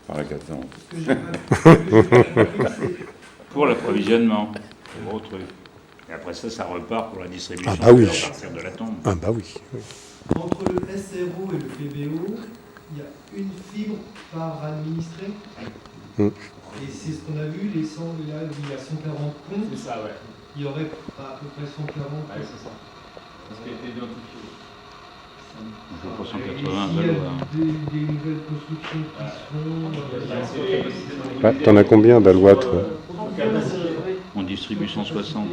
par la 411. Ce que j'ai pas compris, c'est Pour l'approvisionnement, c'est gros truc. Et après ça repart pour la distribution Ah bah oui. à partir de la tombe. Ah bah oui. entre le SRO et le PBO, il y a une fibre par administré. Mm. Et c'est ce qu'on a vu, les 100, il y a 140 comptes. C'est ça, ouais. Il y aurait à peu près 140 Ouais, c'est ça. C'est ce qui a été identifié. Donc pour Et 180 s'il y a Valois. des nouvelles constructions qui seront... Ouais, t'en as combien, Ballois, toi? On distribue 160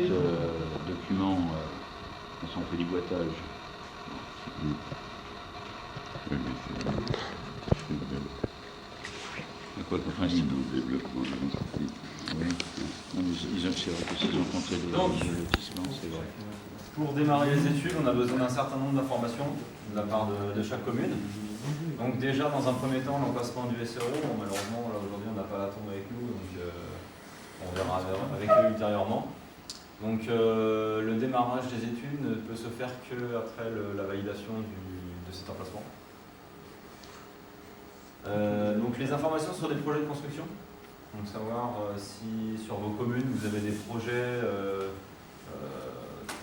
documents quand on fait du boitage. Oui, mais À quoi qu'on fasse. développement de l'entreprise. Oui. C'est vrai qu'ils ont rencontré des lotissements, c'est vrai. Pour démarrer les études, on a besoin d'un certain nombre d'informations de la part de chaque commune. Donc déjà, dans un premier temps, l'emplacement du SRO. Bon, malheureusement, là aujourd'hui, on n'a pas la tombe avec nous, donc on verra avec eux ultérieurement. Donc le démarrage des études ne peut se faire qu'après la validation de cet emplacement. Donc les informations sur des projets de construction. Donc savoir si sur vos communes vous avez des projets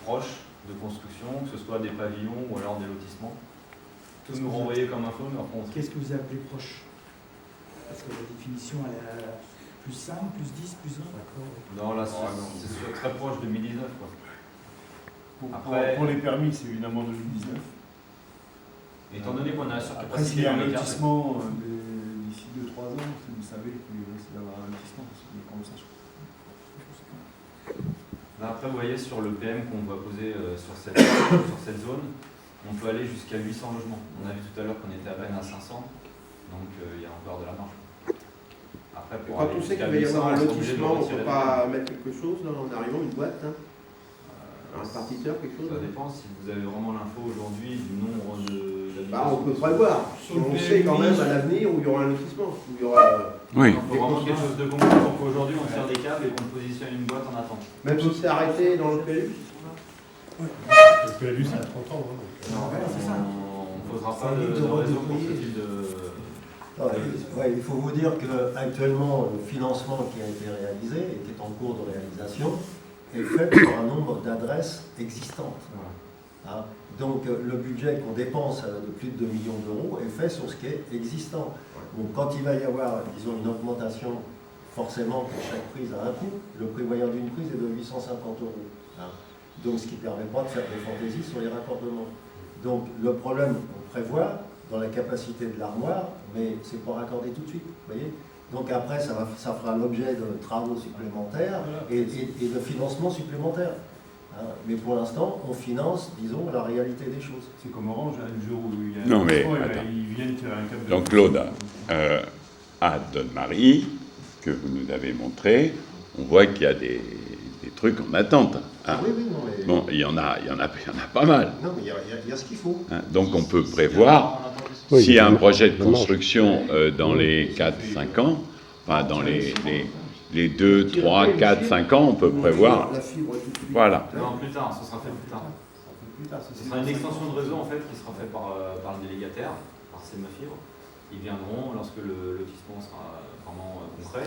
proches de construction, que ce soit des pavillons ou alors des lotissements. Tout nous renvoyer comme info, mais par contre. Qu'est-ce que vous appelez proche? Parce que la définition, elle est plus 5, plus 10, plus 1, d'accord? Non, là c'est très proche de 2019. Quoi. Pour les permis, c'est évidemment 2019. Étant donné qu'on a Après, s'il surcapacité y a un dans les cadres, lotissement d'ici 2-3 ans, vous savez qu'il risque d'avoir un lotissement, parce que comme ça, là, après, vous voyez, sur le PM qu'on va poser sur cette zone, on peut aller jusqu'à 800 logements. On a vu tout à l'heure qu'on était à peine à 500, donc il y a encore de la marge. Après, pour Quand aller on sait qu'il jusqu'à va y 800, avoir un on sera obligé de lotissement, on ne retirer peut le pas PM. mettre quelque chose là, en arrivant, une boîte, hein, un répartiteur, quelque chose. Ça dépend si vous avez vraiment l'info aujourd'hui du nombre de. Bah, on peut prévoir. Sur le On sait quand PMI, même à l'avenir où il y aura un lotissement, où il y aura. Oui. Il faut vraiment quelque chose de concret pour qu'aujourd'hui on tire des câbles et qu'on positionne une boîte en attente. Même si c'est arrêté dans le PLU. Parce que la vue, c'est à 30 ans. Non, c'est ça. on ne posera C'est pas un livre de de raison pour ce redéployer. type de. Ouais, il faut vous dire qu'actuellement, le financement qui a été réalisé et qui est en cours de réalisation est fait sur un nombre d'adresses existantes. Hein. Donc le budget qu'on dépense de plus de 2 millions d'euros est fait sur ce qui est existant. Donc quand il va y avoir, disons, une augmentation, forcément que chaque prise a un coût, le prix moyen d'une prise est de 850 euros. Hein. Donc ce qui ne permet pas de faire des fantaisies sur les raccordements. Donc le problème, on prévoit dans la capacité de l'armoire, mais c'est pas raccordé tout de suite, vous voyez. Donc après, ça fera l'objet de travaux supplémentaires et de financements supplémentaires. Hein. Mais pour l'instant, on finance, disons, la réalité des choses. C'est comme Orange, hein, le jour où il y a Non, mais, lotissement, attends. ils viennent tirer un câble. Donc Claude, à Donne-Marie, que vous nous avez montré, on voit qu'il y a des trucs en attente. Hein. Oui, non, mais... Bon, il y en a pas mal. Non, mais il y a ce qu'il faut. Hein. Donc on peut prévoir, Oui, s'il y a un il y a projet de la marge. construction dans les 4-5 ans, enfin dans les 2, 3, 4, 5 ans, on peut prévoir. La fibre tout de suite. Voilà. Non, plus tard, ce sera fait plus tard. Ce sera une extension de réseau en fait qui sera faite par le délégataire, par Sémafibre. Ils viendront, lorsque le lotissement sera vraiment concret,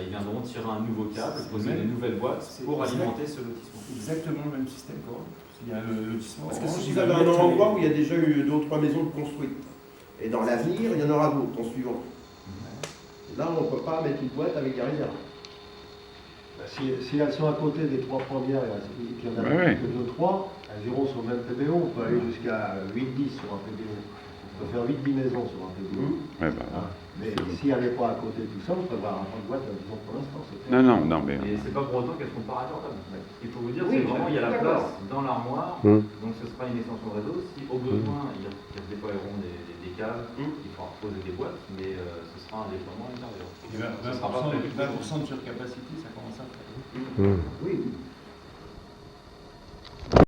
ils viendront tirer un nouveau câble, poser une nouvelle boîte pour alimenter ce lotissement. Exactement le même système qu'Orange. Il y a le lotissement. Parce que Orange, si il vous va avez un mettre endroit les- où il y a déjà eu 2 ou 3 maisons construites, et dans l'avenir, il y en aura d'autres en suivant. Et là, on ne peut pas mettre une boîte avec des réserves. Si elles sont à côté des 3 premières et qu'il y en a Ouais. que 2-3, elles iront sur le même PBO. On peut aller jusqu'à 8-10 sur un PBO. On peut faire 8-10 maisons sur un PBO. Ouais, bah, Hein. Mais si elle n'est pas à côté de tout ça, on peut avoir un boîte, disons, pour l'instant. c'est clair. non, mais. Et c'est pas pour autant qu'elles sont pas raccordables. Il faut vous dire, Oui, c'est vraiment, il y a la d'accord. place dans l'armoire, Hum. donc ce sera une extension de réseau. Si au besoin, ils déploieront des câbles, il faudra poser des boîtes, mais ce sera un déploiement intérieur. Et 20% de surcapacité, ça commence à faire. Hum. Oui,